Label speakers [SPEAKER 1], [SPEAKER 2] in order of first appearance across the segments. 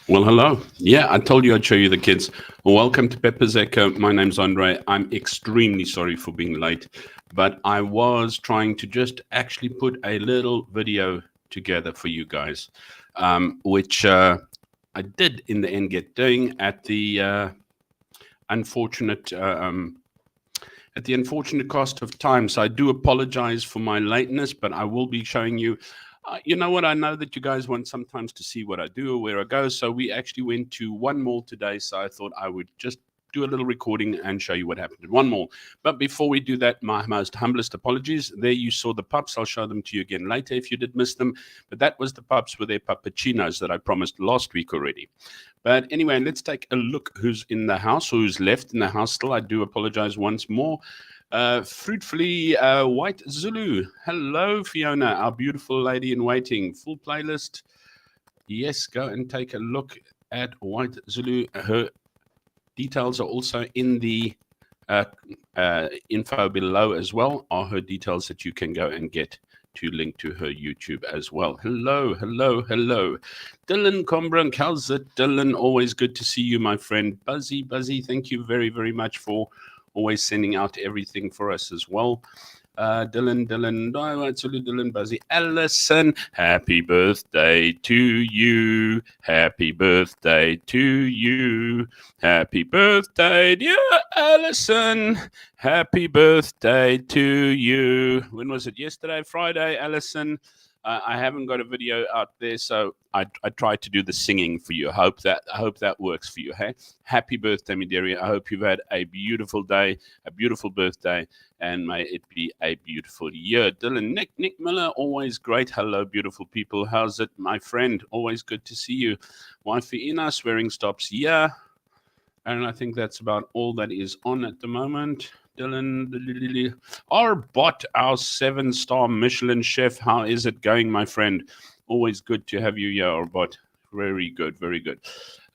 [SPEAKER 1] Well, hello. Yeah, I told you I'd show you the kids. Welcome to Pepper's Echo. My name's Andre. I'm extremely sorry for being late, but I was trying to just actually put a little video together for you guys, which I did in the end get doing unfortunate at the unfortunate cost of time. So I do apologize for my lateness, but I will be showing you. You know what? I know that you guys want sometimes to see what I do or where I go. So we actually went to one mall today. So I thought I would just do a little recording and show you what happened at one mall. But before we do that, my most humblest apologies. There you saw the pups. I'll show them to you again later if you did miss them. But that was the pups with their puppuccinos that I promised last week already. But anyway, let's take a look who's in the house or who's left in the house still. I do apologize once more. Fruitfully White Zulu. Hello, Fiona, our beautiful lady in waiting. Full playlist. Yes, go and take a look at White Zulu. Her details are also in the info below as well, are her details that you can go and get to link to her YouTube as well. Hello, hello, hello. Dylan Combrunk, how's it, Dylan? Always good to see you, my friend. Buzzy, thank you very, very much for always sending out everything for us as well. Dylan, Dylan, Buzzy, Allison, happy birthday to you. Happy birthday to you. Happy birthday, dear Allison. Happy birthday to you. When was it? Yesterday, Friday, Allison. I haven't got a video out there, so I tried to do the singing for you. I hope that works for you. Hey, happy birthday, Midori. I hope you've had a beautiful day, a beautiful birthday, and may it be a beautiful year. Dylan, Nick Miller, always great. Hello, beautiful people. How's it, my friend? Always good to see you. Wifey Ina, swearing stops. Yeah, and I think that's about all that is on at the moment. Dylan, our bot, our 7-star Michelin chef. How is it going, my friend? Always good to have you here, our bot. Very good, very good.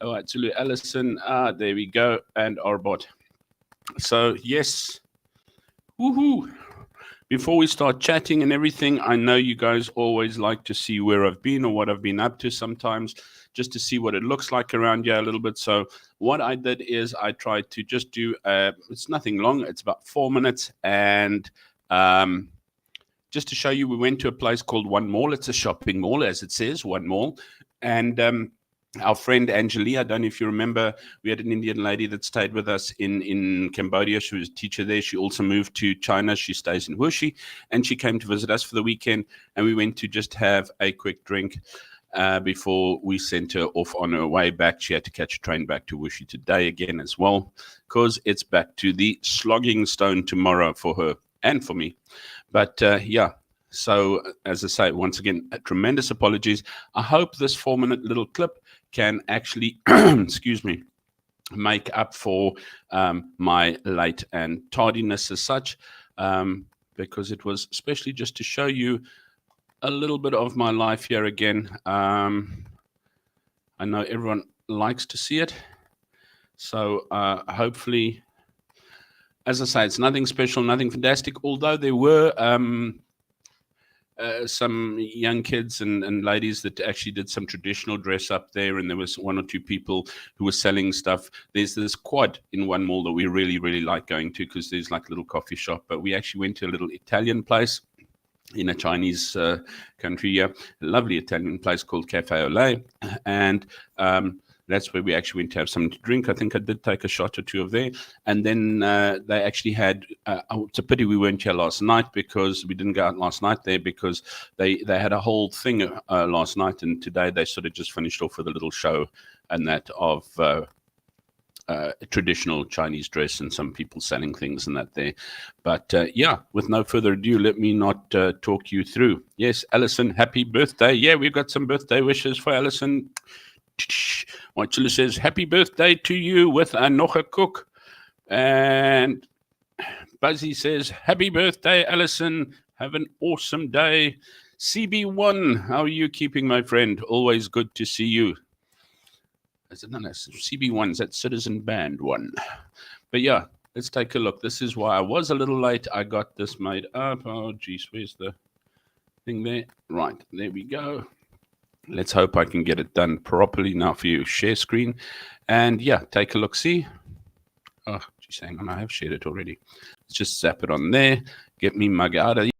[SPEAKER 1] All right, Zulu Allison. There we go, and our bot. So yes, woohoo! Before we start chatting and everything, I know you guys always like to see where I've been or what I've been up to sometimes, just to see what it looks like around here a little bit. So what I did is I tried to just do, it's nothing long, it's about 4 minutes. And just to show you, we went to a place called One Mall. It's a shopping mall, as it says, One Mall. And our friend Angelia, I don't know if you remember, we had an Indian lady that stayed with us in Cambodia. She was a teacher there. She also moved to China. She stays in Wuxi, and she came to visit us for the weekend. And we went to just have a quick drink before we sent her off on her way back. She had to catch a train back to Wuxi today again as well, because it's back to the slogging stone tomorrow for her and for me. But yeah. So, as I say, once again, tremendous apologies. I hope this 4-minute little clip can actually, excuse me, make up for my late and tardiness as such, because it was especially just to show you a little bit of my life here again. I know everyone likes to see it. So hopefully, as I say, it's nothing special, nothing fantastic, although there were some young kids and ladies that actually did some traditional dress up there, and there was 1 or 2 people who were selling stuff. There's this quad in One Mall that we really, really like going to, because there's like a little coffee shop, but we actually went to a little Italian place in a Chinese country here, a lovely Italian place called Cafe Olé, and that's where we actually went to have something to drink. I think I did take a shot or 2 of there. And then they actually had, it's a pity we weren't here last night, because we didn't go out last night there, because they had a whole thing last night. And today they sort of just finished off with a little show and that of traditional Chinese dress and some people selling things and that there. But yeah, with no further ado, let me not talk you through. Yes, Alison, happy birthday. Yeah, we've got some birthday wishes for Alison. Watchula says, happy birthday to you with a nog a cook. And Buzzy says, happy birthday, Alison. Have an awesome day. CB1, how are you keeping, my friend? Always good to see you. CB1, is that Citizen Band one? But yeah, let's take a look. This is why I was a little late. I got this made up. Oh, geez, where's the thing there? Right, there we go. Let's hope I can get it done properly now for you. Share screen. And yeah, take a look. See? Oh, geez, hang on. I have shared it already. Let's just zap it on there. Get me mug out of here.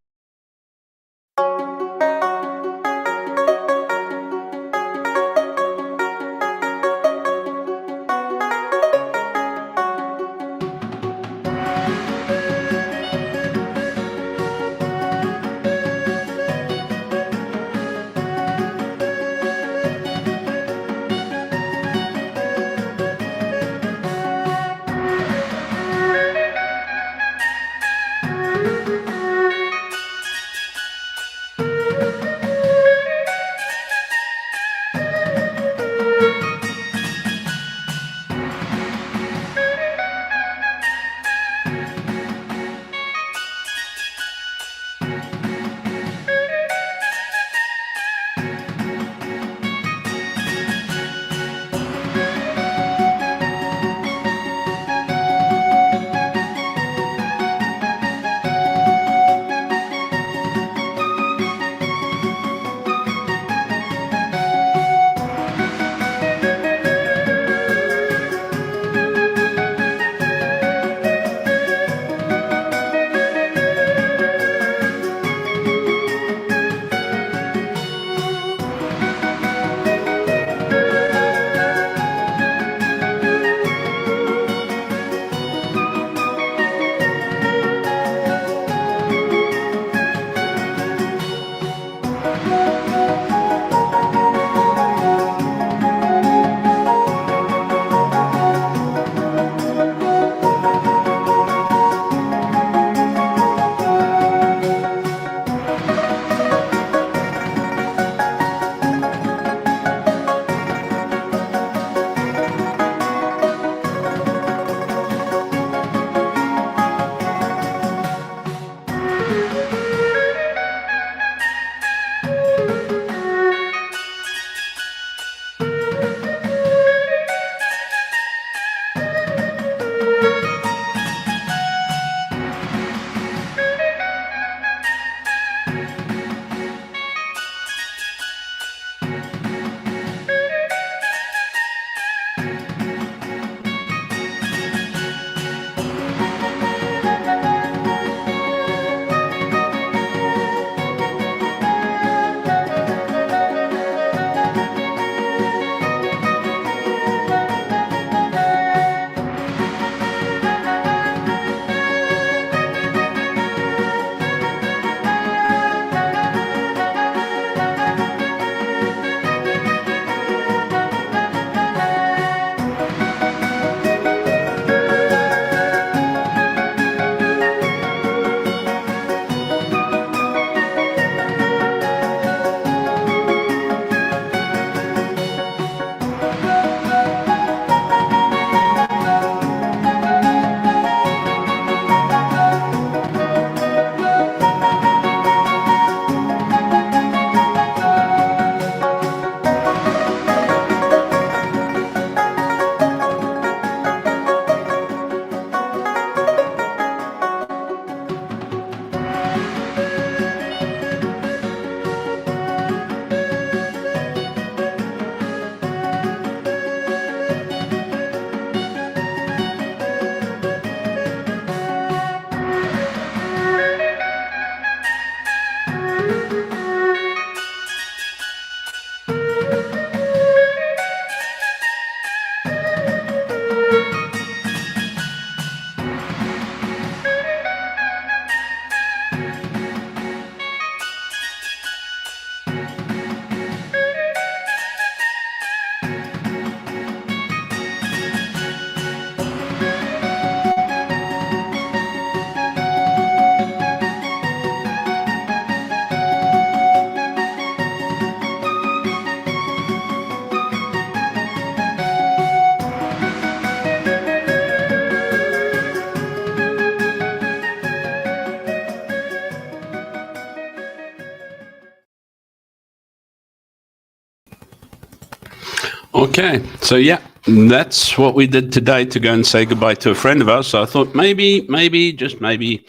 [SPEAKER 1] Okay, so yeah, that's what we did today to go and say goodbye to a friend of ours. So I thought maybe, just maybe,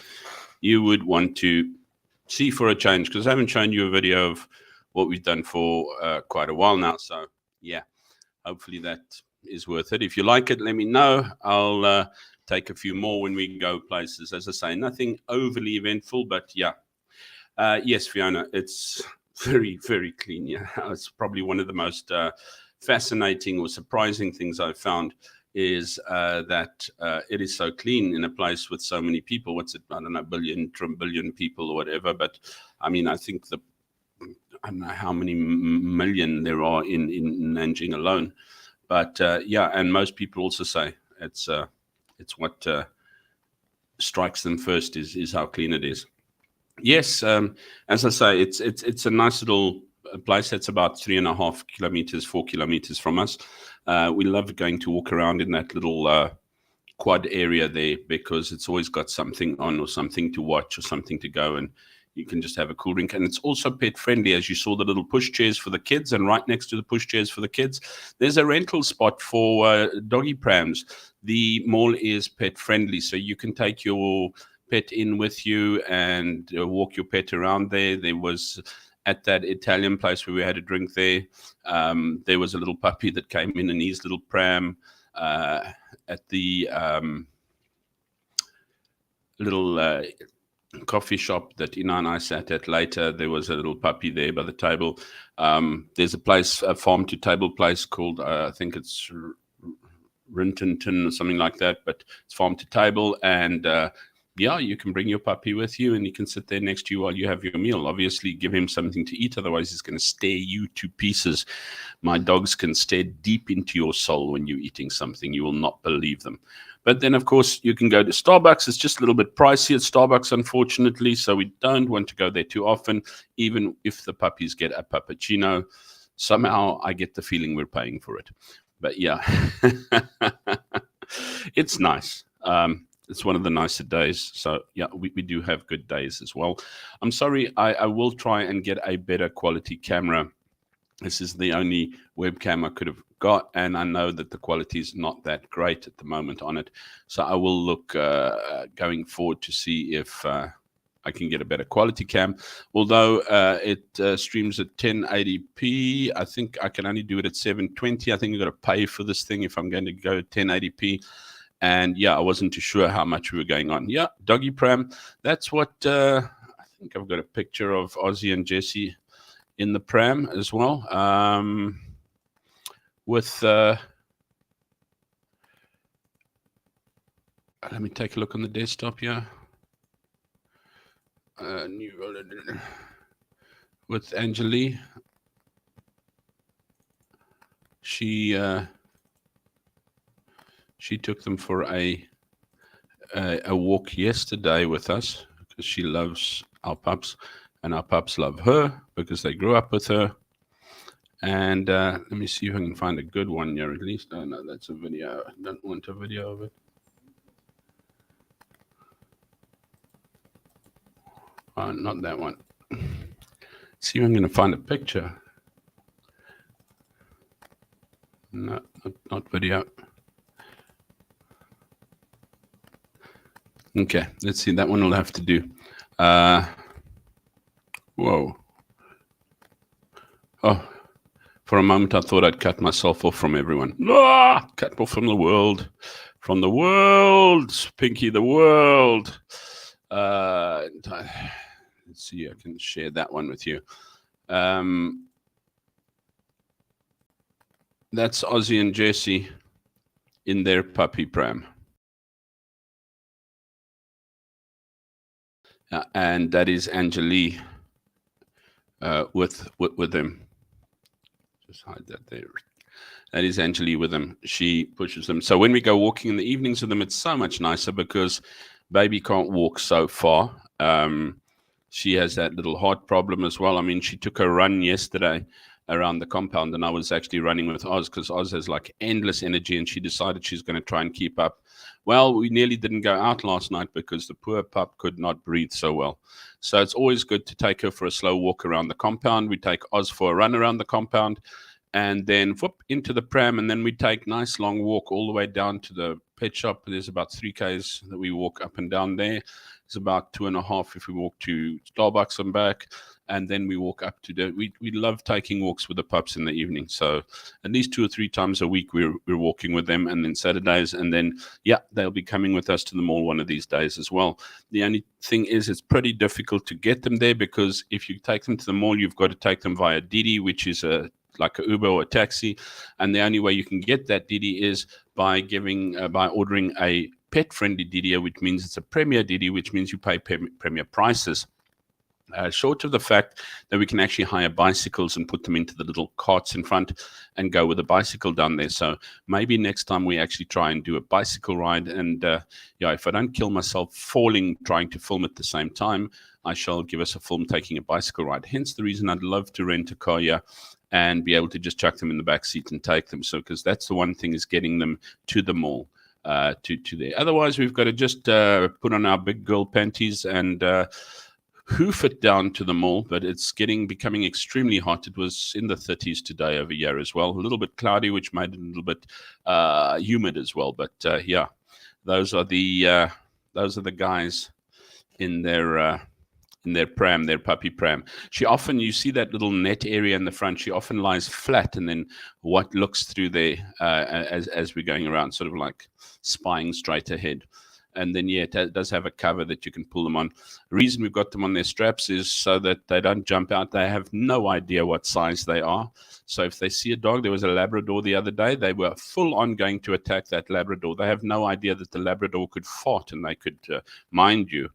[SPEAKER 1] you would want to see for a change, because I haven't shown you a video of what we've done for quite a while now. So yeah, hopefully that is worth it. If you like it, let me know. I'll take a few more when we go places. As I say, nothing overly eventful, but yeah. Yes, Fiona, it's very, very clean. Yeah, it's probably one of the most fascinating or surprising things I've found is that it is so clean in a place with so many people. What's it? I don't know, billion people or whatever. But I mean, I think I don't know how many million there are in Nanjing alone. But yeah, and most people also say it's what strikes them first is how clean it is. Yes, as I say, it's a nice little place that's about 3.5 kilometers, 4 kilometers from us. We love going to walk around in that little quad area there because it's always got something on or something to watch or something to go, and you can just have a cool drink. And it's also pet friendly, as you saw the little push chairs for the kids, and right next to the push chairs for the kids, there's a rental spot for doggy prams. The mall is pet friendly, so you can take your pet in with you and walk your pet around there. There was at that Italian place where we had a drink there. There was a little puppy that came in his little pram. At the little coffee shop that Ina and I sat at later, there was a little puppy there by the table. There's a farm to table place called, I think it's Rintonton or something like that, but it's farm to table. And yeah, you can bring your puppy with you and he can sit there next to you while you have your meal. Obviously, give him something to eat, otherwise he's going to stare you to pieces. My dogs can stare deep into your soul when you're eating something. You will not believe them. But then, of course, you can go to Starbucks. It's just a little bit pricey at Starbucks, unfortunately, so we don't want to go there too often, even if the puppies get a puppuccino. Somehow I get the feeling we're paying for it. But yeah, it's nice. It's one of the nicer days. So yeah, we do have good days as well. I'm sorry, I will try and get a better quality camera. This is the only webcam I could have got, and I know that the quality is not that great at the moment on it. So I will look going forward to see if I can get a better quality cam. Although it streams at 1080p, I think I can only do it at 720. I think I've got to pay for this thing if I'm going to go 1080p. And yeah, I wasn't too sure how much we were going on. Yeah, doggy pram. That's what I think I've got a picture of Ozzy and Jesse in the pram as well. Let me take a look on the desktop here. With Anjali. She took them for a walk yesterday with us because she loves our pups and our pups love her because they grew up with her. And let me see if I can find a good one here at least. Oh, no, that's a video. I don't want a video of it. Oh, not that one. See if I'm going to find a picture. No, not video. Okay, let's see. That one will have to do. Whoa. Oh, for a moment I thought I'd cut myself off from everyone. Ah, cut off from the world. From the world. Pinky, the world. Let's see, I can share that one with you. That's Ozzy and Jesse in their puppy pram. And that is Anjali with them. Just hide that there. That is Anjali with them. She pushes them. So when we go walking in the evenings with them, it's so much nicer because baby can't walk so far. She has that little heart problem as well. I mean, she took a run yesterday around the compound, and I was actually running with Oz because Oz has like endless energy, and she decided she's going to try and keep up. Well, we nearly didn't go out last night because the poor pup could not breathe so well. So it's always good to take her for a slow walk around the compound. We take Oz for a run around the compound and then whoop into the pram, and then we take nice long walk all the way down to the pet shop. There's about 3 k's that we walk up and down there. It's about 2.5 if we walk to Starbucks and back. and then we walk up to we love taking walks with the pups in the evening. So at least 2 or 3 times a week we're walking with them, and then Saturdays, and then they'll be coming with us to the mall one of these days as well. The only thing is it's pretty difficult to get them there, because if you take them to the mall, you've got to take them via Didi, which is like a Uber or a taxi, and the only way you can get that Didi is by ordering a pet-friendly Didi, which means it's a Premier Didi, which means you pay Premier prices. Short of the fact that we can actually hire bicycles and put them into the little carts in front and go with a bicycle down there. So maybe next time we actually try and do a bicycle ride. And if I don't kill myself falling trying to film at the same time, I shall give us a film taking a bicycle ride. Hence the reason I'd love to rent a car here and be able to just chuck them in the back seat and take them. So because that's the one thing, is getting them to the mall. To there. Otherwise, we've got to just put on our big girl panties and hoof it down to the mall. But it's becoming extremely hot. It was in the 30s today over here as well. A little bit cloudy, which made it a little bit humid as well. But those are the guys in their pram, their puppy pram. You see that little net area in the front, she often lies flat, and then what looks through there as we're going around, sort of like spying straight ahead. And then, it does have a cover that you can pull them on. The reason we've got them on their straps is so that they don't jump out. They have no idea what size they are. So if they see a dog, there was a Labrador the other day, they were full on going to attack that Labrador. They have no idea that the Labrador could fart and they could, mind you,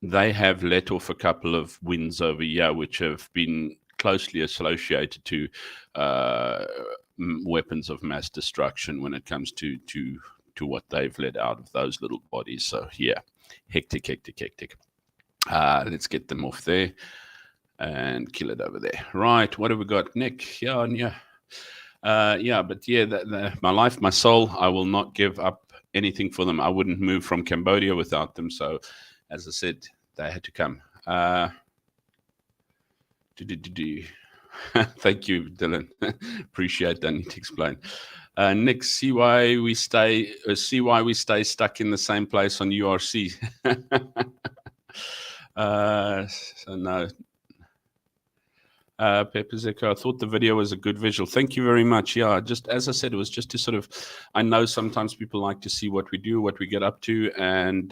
[SPEAKER 1] they have let off a couple of wins over here, which have been closely associated to weapons of mass destruction when it comes to what they've let out of those little bodies. So hectic. Let's get them off there and kill it over there. Right, what have we got, Nick? My life, my soul, I will not give up anything for them. I wouldn't move from Cambodia without them. So as I said, they had to come. Thank you, Dylan. Appreciate that. Need to explain. Nick, see why we stay stuck in the same place on URC. So no. Pepazeko, I thought the video was a good visual. Thank you very much. Yeah, just as I said, it was just to sort of, I know sometimes people like to see what we do, what we get up to, and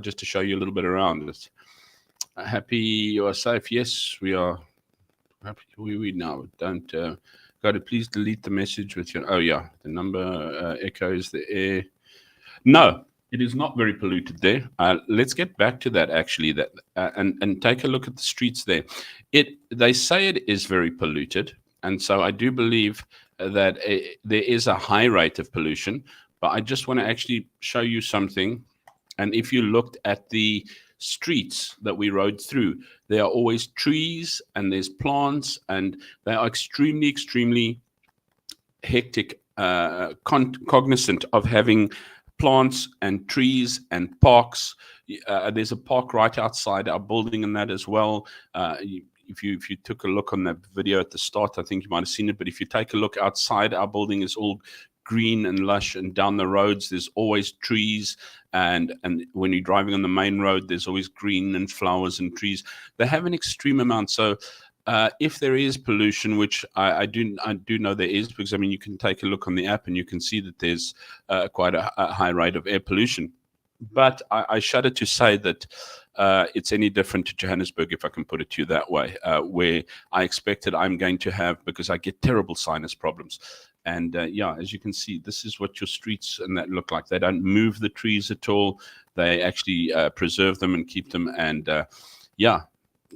[SPEAKER 1] just to show you a little bit around it. Happy you are safe. Yes, we are happy. We now don't go to please delete the message with your. Oh yeah, the number echoes the air. No, it is not very polluted there. Let's get back to that actually. That and take a look at the streets there. They say it is very polluted, and so I do believe that there is a high rate of pollution. But I just want to actually show you something. And if you looked at the streets that we rode through, there are always trees and there's plants, and they are extremely, extremely hectic, cognizant of having plants and trees and parks. There's a park right outside our building and that as well. If you took a look on that video at the start, I think you might have seen it. But if you take a look outside our building, it's all green and lush, and down the roads there's always trees, and when you're driving on the main road there's always green and flowers and trees. They have an extreme amount. So if there is pollution, which I do know there is, because I mean you can take a look on the app and you can see that there's quite a high rate of air pollution. But I shudder to say that it's any different to Johannesburg, if I can put it to you that way, where I expected I'm going to have, because I get terrible sinus problems. And as you can see, this is what your streets and that look like. They don't move the trees at all. They actually preserve them and keep them. And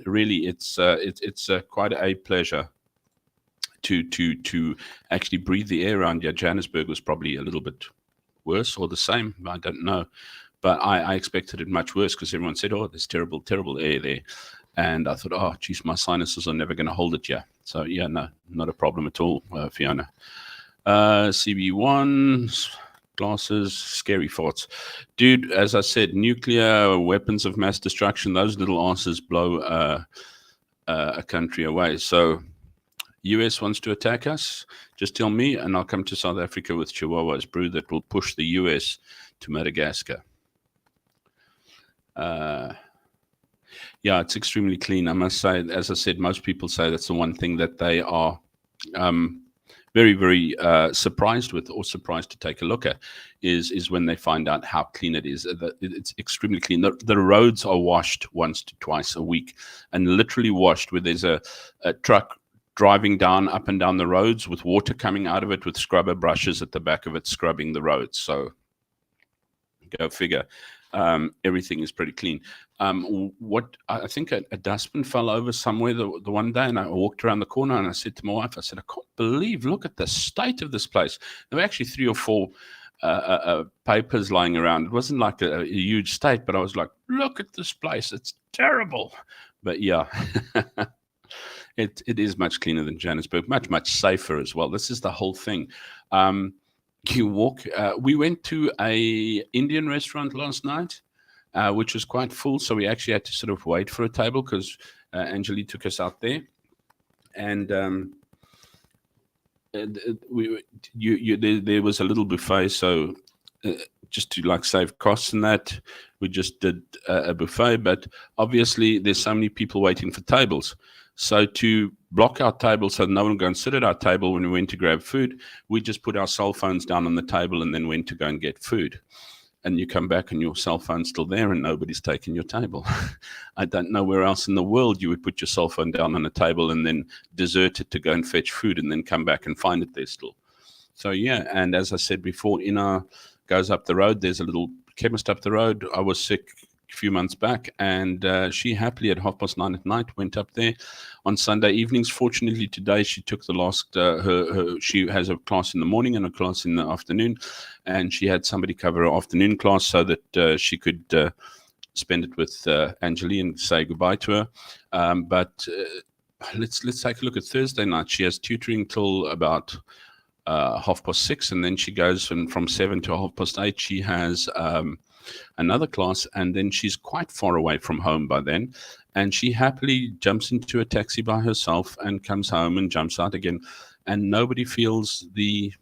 [SPEAKER 1] really, it's quite a pleasure to actually breathe the air around here. Johannesburg was probably a little bit worse or the same. I don't know. But I expected it much worse, because everyone said, oh, there's terrible, terrible air there. And I thought, oh, geez, my sinuses are never going to hold it here. So, no, not a problem at all, Fiona. CB1, glasses, scary thoughts. Dude, as I said, nuclear weapons of mass destruction, those little asses blow a country away. So US wants to attack us, just tell me, and I'll come to South Africa with Chihuahua's brew that will push the US to Madagascar. Yeah, it's extremely clean. I must say, as I said, most people say that's the one thing that they are very, very surprised with, or surprised to take a look at, is when they find out how clean it is. It's extremely clean. The roads are washed once to twice a week, and literally washed, where there's a truck driving up and down the roads with water coming out of it, with scrubber brushes at the back of it scrubbing the roads. So go figure. Everything is pretty clean. What I think a dustbin fell over somewhere the one day, and I walked around the corner and I said to my wife, I said, I can't believe, look at the state of this place. There were actually 3 or 4 papers lying around. It wasn't like a huge state, but I was like, look at this place. It's terrible. But yeah, it is much cleaner than Johannesburg, much, much safer as well. This is the whole thing. You walk. We went to a Indian restaurant last night, which was quite full. So we actually had to sort of wait for a table because Angelique took us out there, and there was a little buffet. So just to like save costs and that, we just did a buffet. But obviously, there's so many people waiting for tables. So to block our table so no one would go and sit at our table when we went to grab food, we just put our cell phones down on the table and then went to go and get food. And you come back and your cell phone's still there and nobody's taken your table. I don't know where else in the world you would put your cell phone down on a table and then desert it to go and fetch food and then come back and find it there still. So yeah, and as I said before, goes up the road. There's a little chemist up the road. I was sick a few months back, and she happily at 9:30 at night went up there on Sunday evenings. Fortunately, today she took the last. She has a class in the morning and a class in the afternoon, and she had somebody cover her afternoon class so that she could spend it with Angelique and say goodbye to her. But let's take a look at Thursday night. She has tutoring till about 6:30, and then she goes from 7 to 8:30. She has another class, and then she's quite far away from home by then, and she happily jumps into a taxi by herself and comes home and jumps out again, and nobody feels the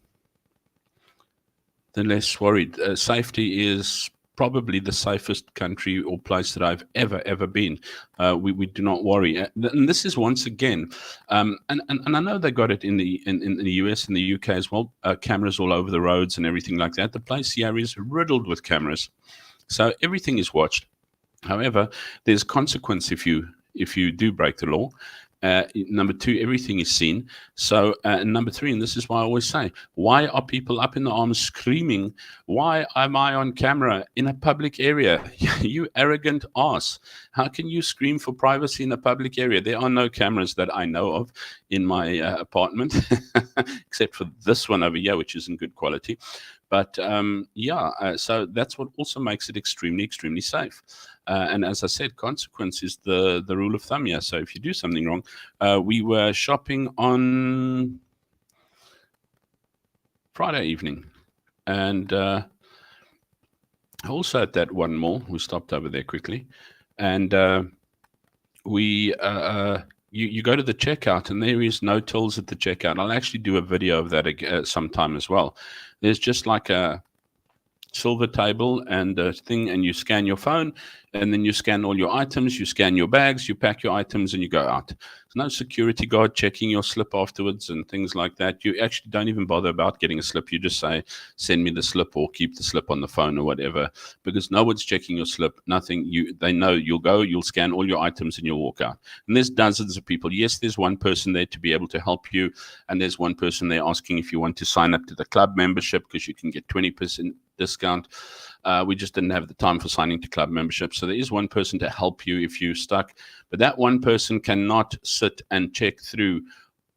[SPEAKER 1] less worried. Safety is probably the safest country or place that I've ever been. We do not worry, and this is once again, and I know they got it in the US and the UK as well. Cameras all over the roads and everything like that. The place here is riddled with cameras, so everything is watched. However, there's consequence if you do break the law. Number 2, everything is seen. So number 3, and this is why I always say, why are people up in the arms screaming, why am I on camera in a public area? You arrogant ass. How can you scream for privacy in a public area? There are no cameras that I know of in my apartment, except for this one over here, which isn't good quality. But so that's what also makes it extremely, extremely safe. And as I said, consequence is the rule of thumb here. So if you do something wrong, we were shopping on Friday evening, and also at that one mall, we stopped over there quickly, and you go to the checkout, and there is no tills at the checkout. I'll actually do a video of that sometime as well. There's just like a silver table and a thing, and you scan your phone, and then you scan all your items, you scan your bags, you pack your items, and you go out. There's no security guard checking your slip afterwards and things like that. You actually don't even bother about getting a slip. You just say, send me the slip, or keep the slip on the phone or whatever, because no one's checking your slip, nothing. They know you'll go, you'll scan all your items, and you'll walk out. And there's dozens of people. Yes, there's one person there to be able to help you, and there's one person there asking if you want to sign up to the club membership, because you can get 20% discount. We just didn't have the time for signing to club membership. So there is one person to help you if you're stuck, but that one person cannot sit and check through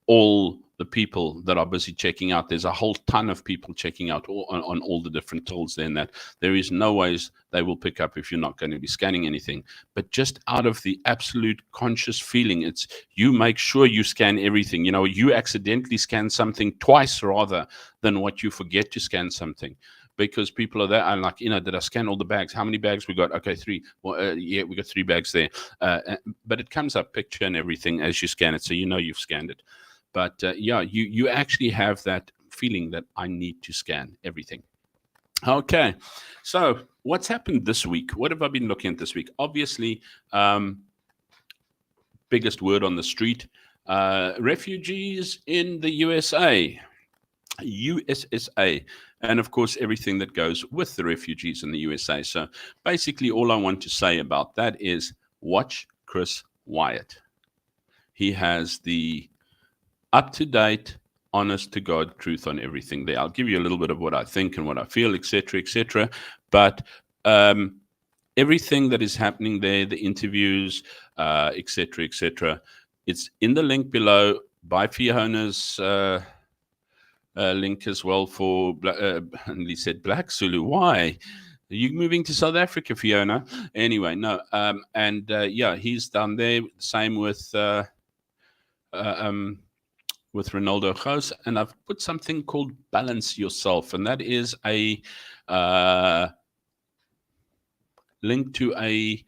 [SPEAKER 1] all the people that are busy checking out. There's a whole ton of people checking out on all the different tools there, and that there is no ways they will pick up if you're not going to be scanning anything. But just out of the absolute conscious feeling, it's you make sure you scan everything. You accidentally scan something twice rather than what you forget to scan something. Because people are there and like, did I scan all the bags? How many bags we got? Okay, 3. Well, yeah, we got 3 bags there. But it comes up picture and everything as you scan it, so you've scanned it. But you actually have that feeling that I need to scan everything. Okay, so what's happened this week? What have I been looking at this week? Obviously, biggest word on the street. Refugees in the USA, USSA, and of course everything that goes with the refugees in the USA. So basically all I want to say about that is watch Chris Wyatt. He has the up-to-date, honest to God truth on everything there. I'll give you a little bit of what I think and what I feel, etc., etc. But everything that is happening there, the interviews, etc., etc., it's in the link below. Buy Fiona's link as well for, and he said Black Zulu. Why? Are you moving to South Africa, Fiona? Anyway, no. Yeah, he's done there. Same with Ronaldo Gous, and I've put something called Balance Yourself, and that is a link to a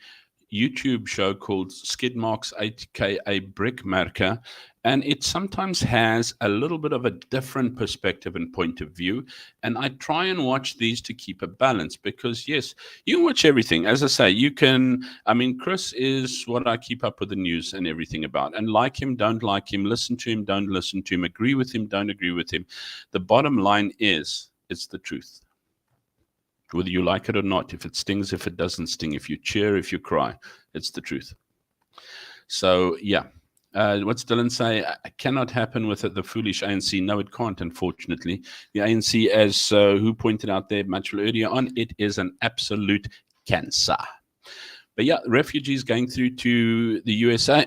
[SPEAKER 1] YouTube show called Skid Marks 8K Brick Marker, and it sometimes has a little bit of a different perspective and point of view, and I try and watch these to keep a balance, because yes, you watch everything. As I say, you can, I mean, Chris is what I keep up with the news and everything about, and like him, don't like him, listen to him, don't listen to him, agree with him, don't agree with him. The bottom line is, it's the truth. Whether you like it or not, if it stings, if it doesn't sting, if you cheer, if you cry, it's the truth. So, yeah. What's Dylan say? It cannot happen with the foolish ANC. No, it can't, unfortunately. The ANC, as who pointed out there much earlier on, it is an absolute cancer. But yeah, refugees going through to the USA.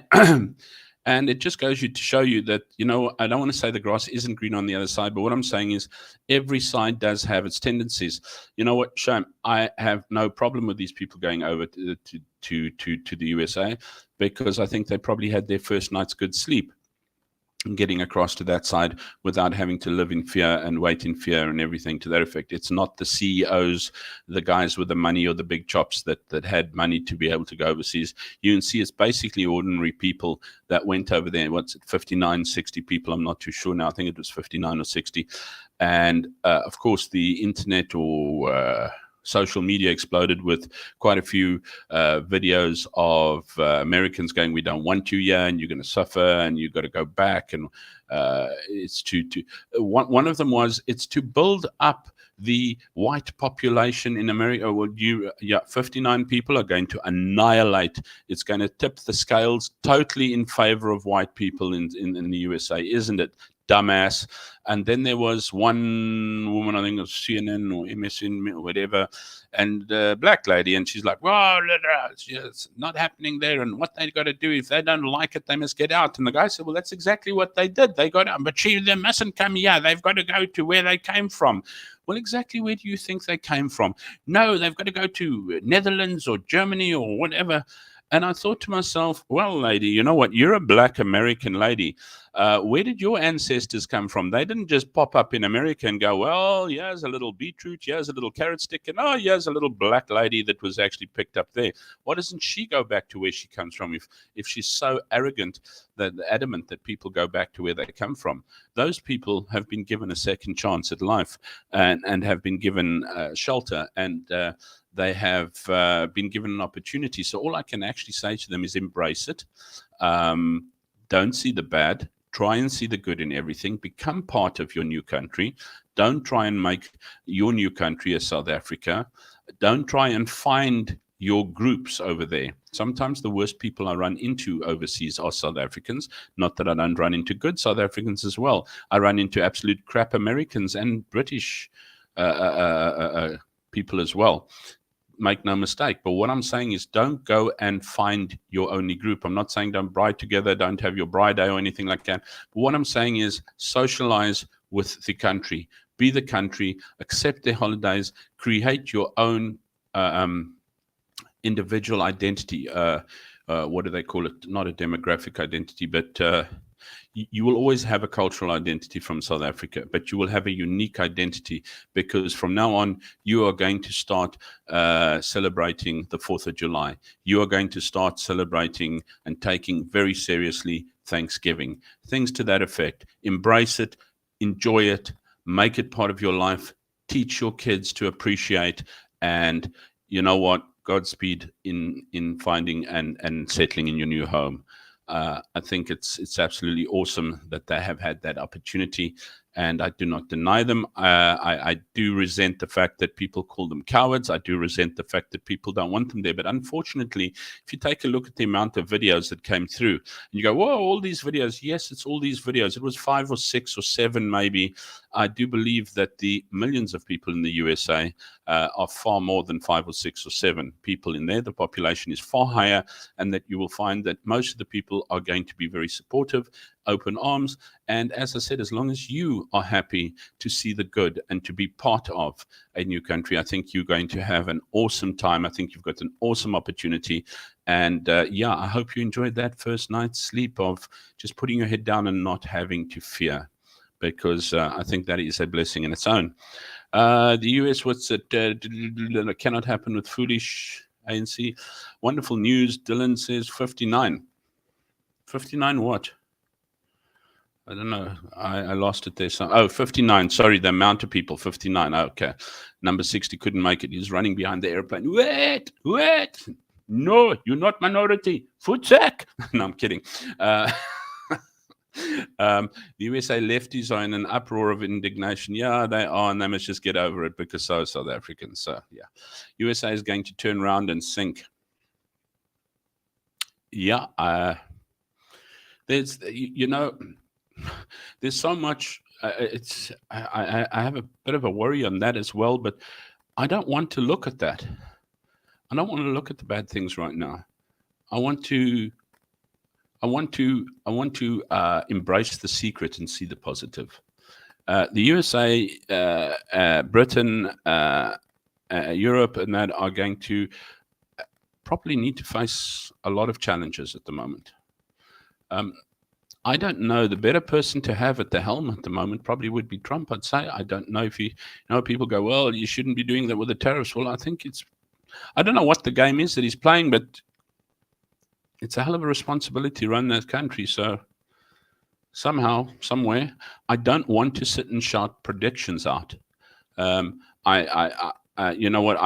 [SPEAKER 1] And it just goes to show you that, you know, I don't want to say the grass isn't green on the other side, but what I'm saying is every side does have its tendencies. You know what, Shame, I have no problem with these people going over to the USA, because I think they probably had their first night's good sleep getting across to that side without having to live in fear and wait in fear and everything to that effect. It's not the CEOs, the guys with the money or the big chops that had money to be able to go overseas. You can see it's basically ordinary people that went over there. What's it, 59, 60 people? I'm not too sure now. I think it was 59 or 60. And of course, the internet or social media exploded with quite a few videos of Americans going, we don't want you here, and you're going to suffer, and you've got to go back. And it's one of them was, it's to build up the white population in America. Well, 59 people are going to annihilate. It's going to tip the scales totally in favor of white people in the USA, isn't it? Dumbass. And then there was one woman, I think it was CNN or MSN or whatever, and black lady, and she's like, well, it's not happening there, and what they got to do, if they don't like it, they must get out. And the guy said, well, that's exactly what they did. They got out, but they mustn't come here. They've got to go to where they came from. Well, exactly where do you think they came from? No, they've got to go to Netherlands or Germany or whatever. And I thought to myself, well, lady, you know what? You're a black American lady. Where did your ancestors come from? They didn't just pop up in America and go, well, here's a little beetroot, here's a little carrot stick, and oh, here's a little black lady that was actually picked up there. Why doesn't she go back to where she comes from if she's so arrogant, adamant that people go back to where they come from? Those people have been given a second chance at life and have been given shelter, and they have been given an opportunity. So all I can actually say to them is embrace it. Don't see the bad. Try and see the good in everything. Become part of your new country. Don't try and make your new country as South Africa. Don't try and find your groups over there. Sometimes the worst people I run into overseas are South Africans. Not that I don't run into good South Africans as well. I run into absolute crap Americans and British people as well. Make no mistake. But what I'm saying is, don't go and find your only group. I'm not saying don't bride together, don't have your bride day or anything like that. But what I'm saying is socialize with the country, be the country, accept their holidays, create your own individual identity. What do they call it? Not a demographic identity, but you will always have a cultural identity from South Africa, but you will have a unique identity, because from now on, you are going to start celebrating the 4th of July. You are going to start celebrating and taking very seriously Thanksgiving, things to that effect. Embrace it, enjoy it, make it part of your life, teach your kids to appreciate, and you know what? Godspeed in finding and settling in your new home. I think it's absolutely awesome that they have had that opportunity, and I do not deny them. I do resent the fact that people call them cowards. I do resent the fact that people don't want them there. But unfortunately, if you take a look at the amount of videos that came through, and you go, whoa, all these videos. Yes, it's all these videos. It was 5 or 6 or 7 maybe. I do believe that the millions of people in the USA are far more than 5 or 6 or 7 people in there. The population is far higher, and that you will find that most of the people are going to be very supportive, open arms. And as I said, as long as you are happy to see the good and to be part of a new country, I think you're going to have an awesome time. I think you've got an awesome opportunity. And yeah, I hope you enjoyed that first night's sleep of just putting your head down and not having to fear, because I think that is a blessing in its own. The US, what's it? Cannot happen with foolish ANC. Wonderful news. Dylan says 59. 59 what? I don't know. I lost it there. So, 59. Sorry, the amount of people. 59. Okay. Number 60 couldn't make it. He's running behind the airplane. Wait. No, you're not minority. Foot sack. No, I'm kidding. The USA lefties are in an uproar of indignation. Yeah, they are, and they must just get over it, because so are South Africans. So, yeah. USA is going to turn around and sink. Yeah. There's so much. I have a bit of a worry on that as well, but I don't want to look at that. I don't want to look at the bad things right now. I want to embrace the secret and see the positive. The USA, Britain, Europe, and that are going to probably need to face a lot of challenges at the moment. I don't know. The better person to have at the helm at the moment probably would be Trump, I'd say. I don't know if people go, well, you shouldn't be doing that with the tariffs. Well, I think I don't know what the game is that he's playing, but it's a hell of a responsibility to run that country. So somehow, somewhere, I don't want to sit and shout predictions out. You know what?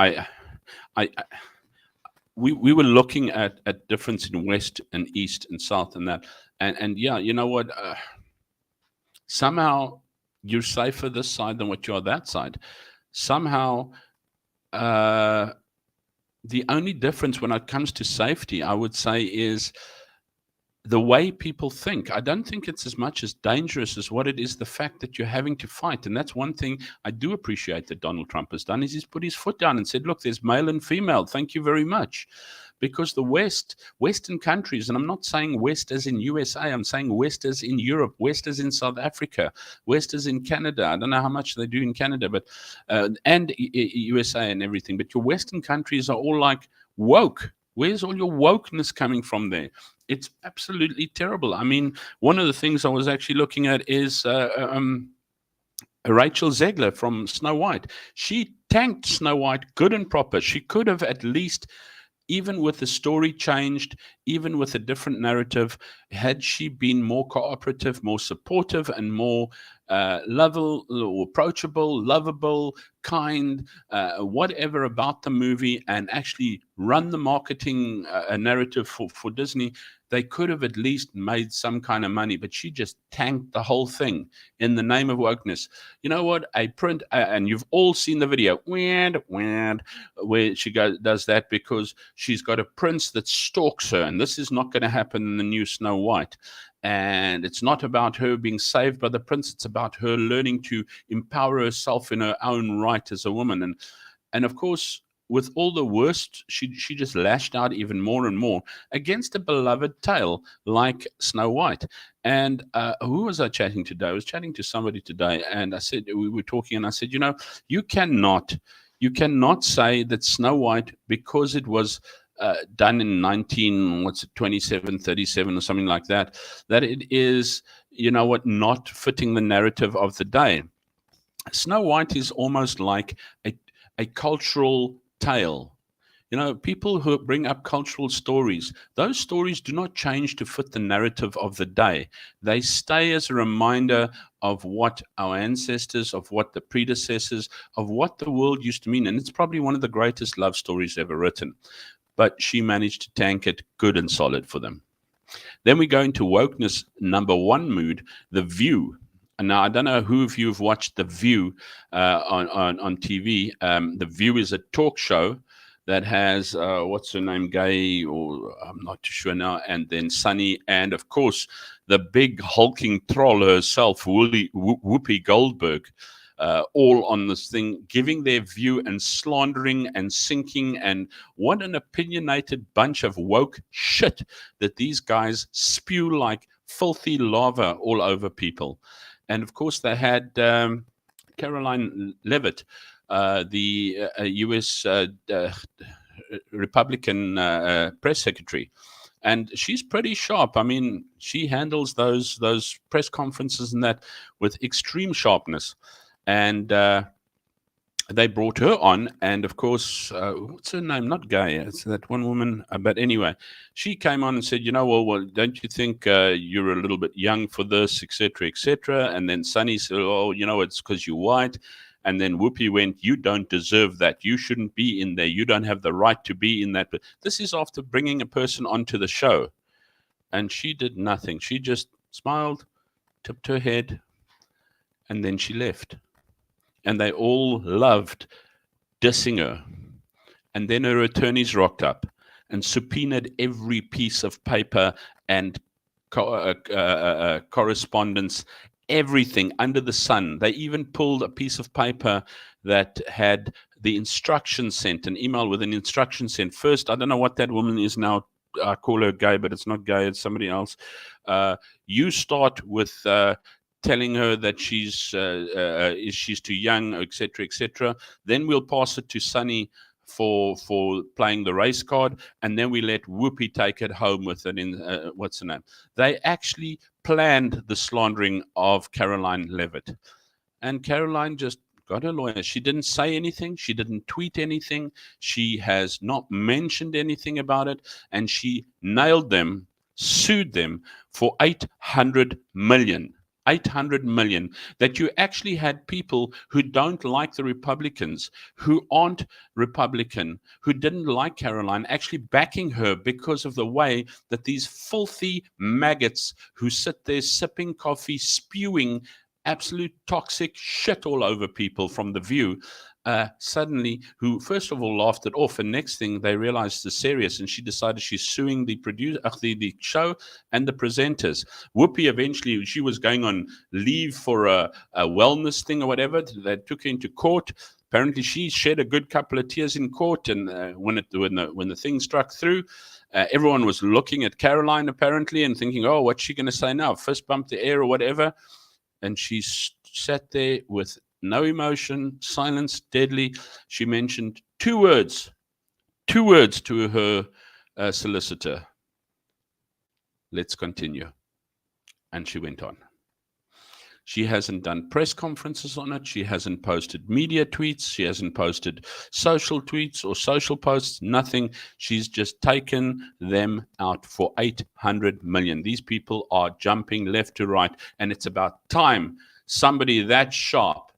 [SPEAKER 1] We were looking at difference in West and East and South and that. And yeah, you know what? Somehow you're safer this side than what you are that side. Somehow, the only difference when it comes to safety, I would say, is the way people think. I don't think it's as much as dangerous as what it is the fact that you're having to fight. And that's one thing I do appreciate that Donald Trump has done, is he's put his foot down and said, look, there's male and female. Thank you very much. Because the Western countries, and I'm not saying West as in USA, I'm saying West as in Europe, West as in South Africa, West as in Canada. I don't know how much they do in Canada, but and USA and everything. But your Western countries are all like woke. Where's all your wokeness coming from there? It's absolutely terrible. I mean, one of the things I was actually looking at is Rachel Zegler from Snow White. She tanked Snow White good and proper. She could have at least, even with the story changed, even with a different narrative, had she been more cooperative, more supportive, and more lovable, approachable, lovable, kind, whatever about the movie, and actually run the marketing narrative for Disney, they could have at least made some kind of money. But she just tanked the whole thing in the name of wokeness. You know what? And you've all seen the video, where she does that because she's got a prince that stalks her, and this is not going to happen in the new Snow White. And it's not about her being saved by the prince. It's about her learning to empower herself in her own right as a woman. And of course, with all the worst, she just lashed out even more and more against a beloved tale like Snow White. And who was I chatting today? I was chatting to somebody today, and we were talking, and I said, you cannot say that Snow White, because it was done in 27, 37 or something like that, that it is, not fitting the narrative of the day. Snow White is almost like a cultural tale. People who bring up cultural stories, those stories do not change to fit the narrative of the day. They stay as a reminder of what our ancestors, of what the predecessors, of what the world used to mean. And it's probably one of the greatest love stories ever written. But she managed to tank it good and solid for them. Then we go into wokeness number one mood, The View. And now I don't know who of you have watched The View on TV. The View is a talk show that has what's her name, Gay, or I'm not too sure now, and then Sunny, and of course the big hulking troll herself, Whoopi Goldberg. All on this thing, giving their view and slandering and sinking, and what an opinionated bunch of woke shit that these guys spew like filthy lava all over people. And of course, they had Karoline Leavit, the U.S. Republican press secretary. And she's pretty sharp. I mean, she handles those press conferences and that with extreme sharpness. And they brought her on, and of course, what's her name? Not Gay. It's that one woman. But anyway, she came on and said, well, don't you think you're a little bit young for this, etc., etc.? And then Sunny said, oh, it's because you're white. And then Whoopi went, you don't deserve that. You shouldn't be in there. You don't have the right to be in that. But this is after bringing a person onto the show. And she did nothing. She just smiled, tipped her head, and then she left. And they all loved dissing her. And then her attorneys rocked up and subpoenaed every piece of paper and correspondence, everything under the sun. They even pulled a piece of paper that had the instruction sent, an email with an instruction sent. First, I don't know what that woman is now. I call her Gay, but it's not Gay. It's somebody else. You start with telling her that she's too young, etc., etc. Then we'll pass it to Sunny for playing the race card, and then we let Whoopi take it home with it in what's her name. They actually planned the slandering of Karoline Leavit, and Karoline just got a lawyer. She didn't say anything. She didn't tweet anything. She has not mentioned anything about it, and she nailed them, sued them for 800 million. 800 million, that you actually had people who don't like the Republicans, who aren't Republican, who didn't like Karoline, actually backing her because of the way that these filthy maggots who sit there sipping coffee, spewing absolute toxic shit all over people from The View, suddenly, who first of all laughed it off, and next thing they realized it's serious, and she decided she's suing the producer, the show, and the presenters. Whoopi eventually, she was going on leave for a wellness thing or whatever. They took her into court. Apparently, she shed a good couple of tears in court, and when the thing struck through, everyone was looking at Karoline apparently and thinking, "Oh, what's she going to say now? Fist bump the air or whatever?" And she sat there with no emotion, silence, deadly. She mentioned two words to her solicitor. Let's continue. And she went on. She hasn't done press conferences on it. She hasn't posted media tweets. She hasn't posted social tweets or social posts, nothing. She's just taken them out for 800 million. These people are jumping left to right. And it's about time somebody that sharp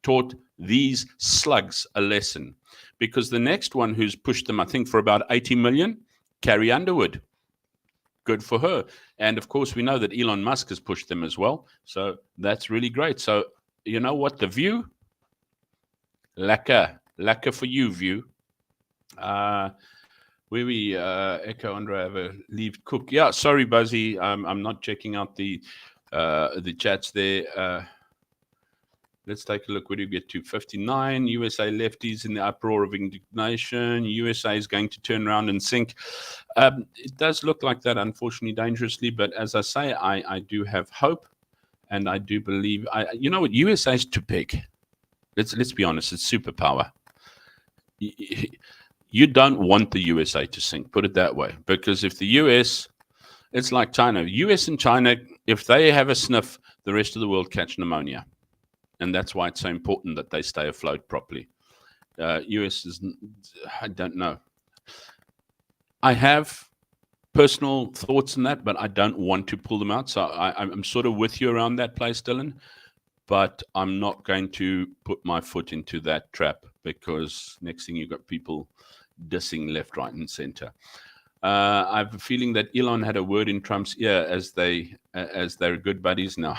[SPEAKER 1] taught these slugs a lesson, because the next one who's pushed them, I think, for about 80 million, Carrie Underwood. Good for her. And of course, we know that Elon Musk has pushed them as well. So that's really great. So you know what? The View, lacquer for you, View. Where we Echo Andre have a leave cook. Yeah, sorry, Buzzy. I'm not checking out the chats there. Let's take a look. Where do we get to? 59. USA lefties in the uproar of indignation. USA is going to turn around and sink. It does look like that, unfortunately, dangerously. But as I say, I do have hope, and I do believe. You know what? USA is too big. Let's be honest. It's superpower. You don't want the USA to sink. Put it that way. Because if the US, it's like China. US and China, if they have a sniff, the rest of the world catch pneumonia. And that's why it's so important that they stay afloat properly. US is, I don't know. I have personal thoughts on that, but I don't want to pull them out. So I'm sort of with you around that place, Dylan. But I'm not going to put my foot into that trap, because next thing you've got people dissing left, right, and center. I have a feeling that Elon had a word in Trump's ear as they're good buddies now.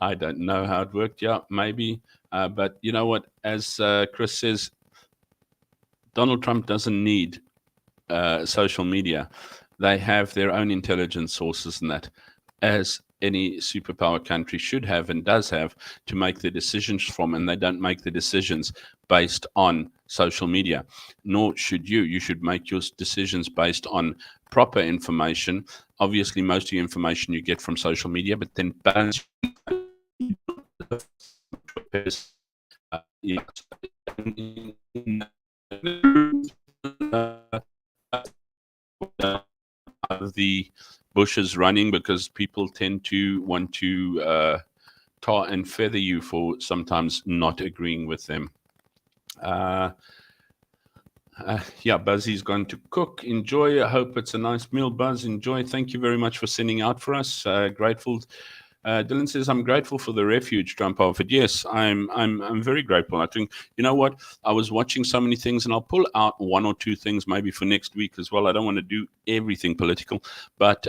[SPEAKER 1] I don't know how it worked. Yeah, maybe. But you know what? As Chris says, Donald Trump doesn't need social media. They have their own intelligence sources and that, as any superpower country should have and does have, to make their decisions from. And they don't make the decisions based on social media, nor should you. You should make your decisions based on proper information. Obviously, most of the information you get from social media, but then balance. Yeah. The bushes running because people tend to want to tar and feather you for sometimes not agreeing with them. Yeah, Buzzy's going to cook. Enjoy. I hope it's a nice meal, Buzz. Enjoy. Thank you very much for sending out for us. Grateful. Dylan says, "I'm grateful for the refuge Trump offered." Yes, I'm very grateful. I think, you know what? I was watching so many things, and I'll pull out one or two things maybe for next week as well. I don't want to do everything political, but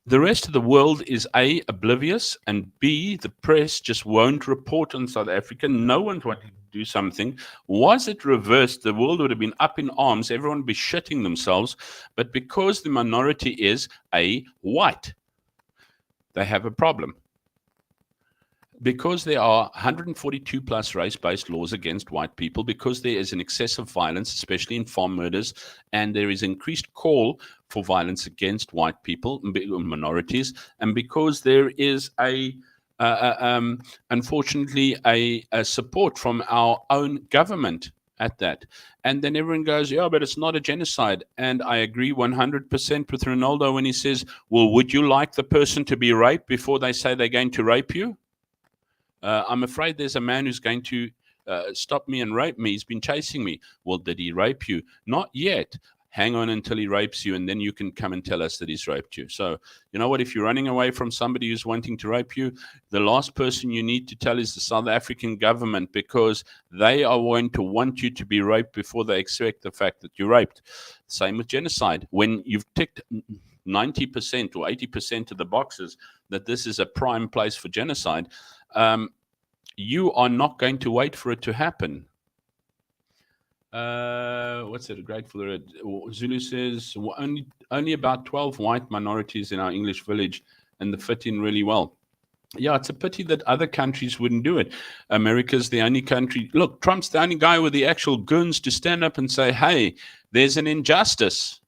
[SPEAKER 1] the rest of the world is A, oblivious, and B, the press just won't report on South Africa. No one's wanting to do something. Was it reversed, the world would have been up in arms. Everyone would be shitting themselves. But because the minority is A, white, they have a problem. Because there are 142 plus race-based laws against white people, because there is an excessive violence, especially in farm murders, and there is increased call for violence against white people, minorities, and because there is unfortunately, a support from our own government at that. And then everyone goes, yeah, but it's not a genocide. And I agree 100% with Ronaldo when he says, well, would you like the person to be raped before they say they're going to rape you? I'm afraid there's a man who's going to stop me and rape me. He's been chasing me. Well, did he rape you? Not yet. Hang on until he rapes you, and then you can come and tell us that he's raped you. So, you know what? If you're running away from somebody who's wanting to rape you, the last person you need to tell is the South African government, because they are going to want you to be raped before they accept the fact that you're raped. Same with genocide. When you've ticked 90% or 80% of the boxes that this is a prime place for genocide, you are not going to wait for it to happen. What's it? Grateful. Zulu says only about 12 white minorities in our English village, and they fit in really well. Yeah, it's a pity that other countries wouldn't do it. America's the only country. Look, Trump's the only guy with the actual goons to stand up and say, hey, there's an injustice.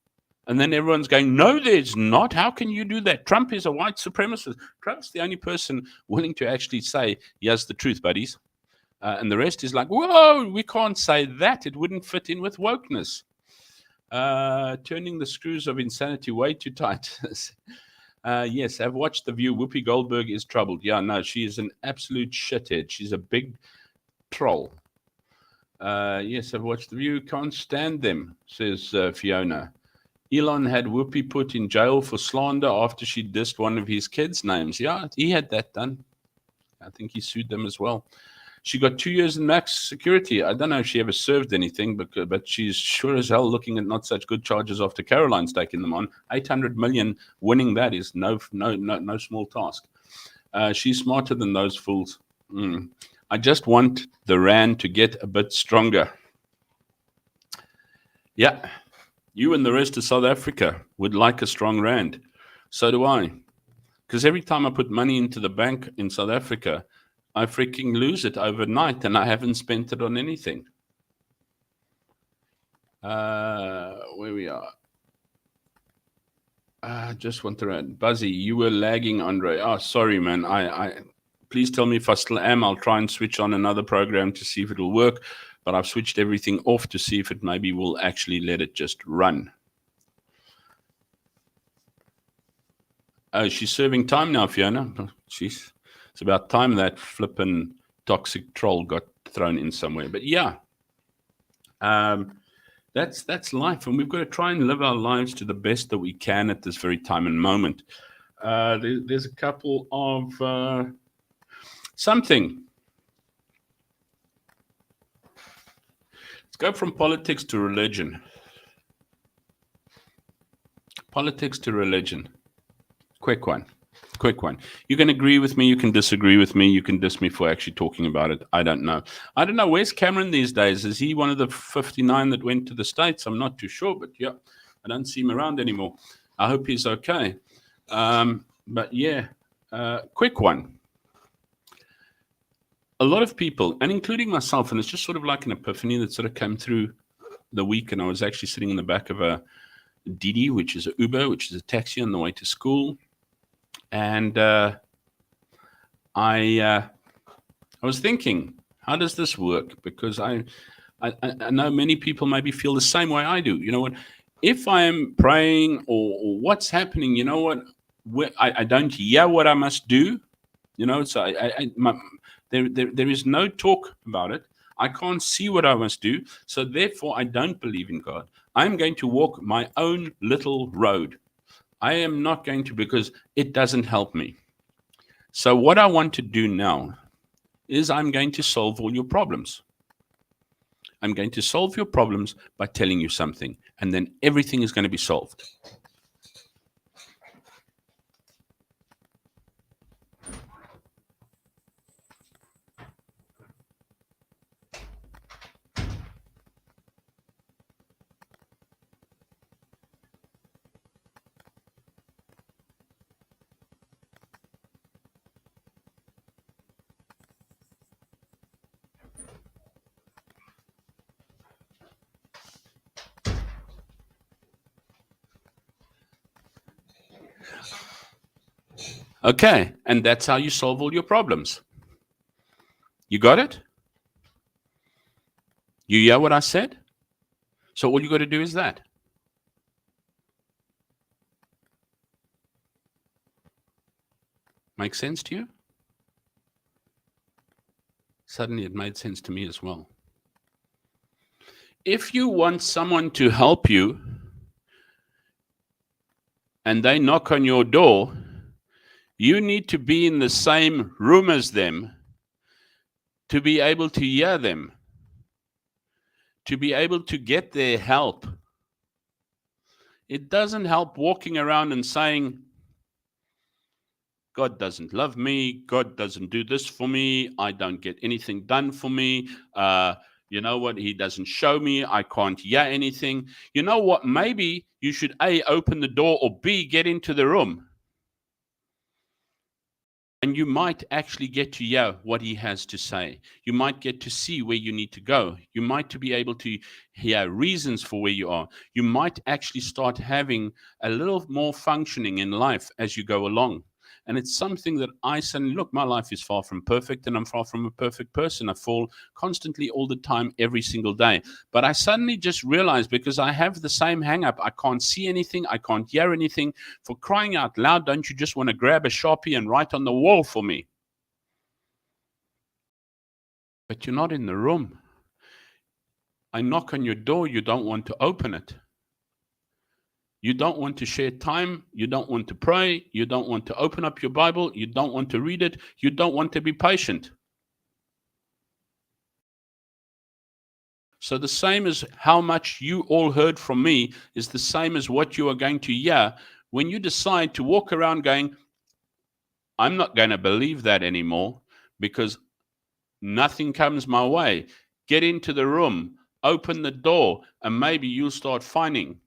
[SPEAKER 1] And then everyone's going, no, there's not. How can you do that? Trump is a white supremacist. Trump's the only person willing to actually say, here's the truth, buddies. And the rest is like, whoa, we can't say that. It wouldn't fit in with wokeness. Turning the screws of insanity way too tight. Yes, I've watched The View. Whoopi Goldberg is troubled. Yeah, no, she is an absolute shithead. She's a big troll. Yes, I've watched The View. Can't stand them, says Fiona. Elon had Whoopi put in jail for slander after she dissed one of his kids' names. Yeah, he had that done. I think he sued them as well. She got 2 years in max security. I don't know if she ever served anything, but she's sure as hell looking at not such good charges after Karoline's taking them on. 800 million, winning that is no small task. She's smarter than those fools. I just want the rand to get a bit stronger. Yeah, you and the rest of South Africa would like a strong rand. So do I. Because every time I put money into the bank in South Africa, I freaking lose it overnight, and I haven't spent it on anything. Where we are. I just want to run. Buzzy, you were lagging, Andre. Oh, sorry, man. Please tell me if I still am. I'll try and switch on another program to see if it'll work. But I've switched everything off to see if it maybe will actually let it just run. Oh, she's serving time now, Fiona. Jeez. It's about time that flippin' toxic troll got thrown in somewhere. But yeah, that's life. And we've got to try and live our lives to the best that we can at this very time and moment. There's a couple of something. Let's go from politics to religion. Politics to religion. Quick one. You can agree with me, you can disagree with me, you can diss me for actually talking about it. I don't know. Where's Cameron these days? Is he one of the 59 that went to the States? I'm not too sure, but yeah, I don't see him around anymore. I hope he's okay. But yeah, quick one. A lot of people, and including myself, and it's just sort of like an epiphany that sort of came through the week, and I was actually sitting in the back of a Didi, which is an Uber, which is a taxi on the way to school. And I was thinking, how does this work? Because I know many people maybe feel the same way I do. You know what? If I am praying or what's happening, you know what? I don't hear what I must do. You know, so there is no talk about it. I can't see what I must do. So therefore, I don't believe in God. I'm going to walk my own little road. I am not going to, because it doesn't help me. So what I want to do now is I'm going to solve all your problems. I'm going to solve your problems by telling you something, and then everything is going to be solved. Okay, and that's how you solve all your problems. You got it? You hear what I said? So all you got to do is that. Make sense to you? Suddenly it made sense to me as well. If you want someone to help you and they knock on your door, you need to be in the same room as them to be able to hear them, to be able to get their help. It doesn't help walking around and saying, God doesn't love me, God doesn't do this for me, I don't get anything done for me, you know what, he doesn't show me, I can't hear anything. You know what, maybe you should A, open the door, or B, get into the room. And you might actually get to hear what he has to say. You might get to see where you need to go. You might be able to hear reasons for where you are. You might actually start having a little more functioning in life as you go along. And it's something that I suddenly, look, my life is far from perfect, and I'm far from a perfect person. I fall constantly all the time, every single day. But I suddenly just realized, because I have the same hang up, I can't see anything, I can't hear anything. For crying out loud, don't you just want to grab a Sharpie and write on the wall for me? But you're not in the room. I knock on your door, you don't want to open it. You don't want to share time. You don't want to pray. You don't want to open up your Bible. You don't want to read it. You don't want to be patient. So the same as how much you all heard from me is the same as what you are going to hear when you decide to walk around going, I'm not going to believe that anymore because nothing comes my way. Get into the room, open the door, and maybe you'll start finding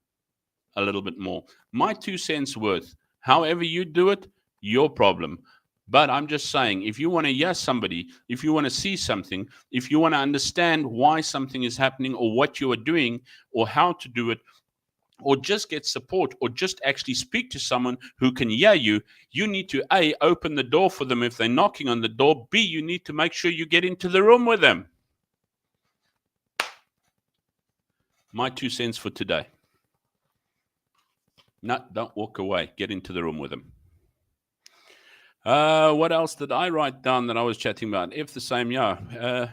[SPEAKER 1] a little bit more. My 2 cents worth. However you do it, your problem. But I'm just saying, if you want to hear somebody, if you want to see something, if you want to understand why something is happening or what you are doing or how to do it, or just get support, or just actually speak to someone who can hear you, you need to A, open the door for them if they're knocking on the door. B, you need to make sure you get into the room with them. My 2 cents for today. No, don't walk away. Get into the room with them. What else did I write down that I was chatting about? If the same, yeah.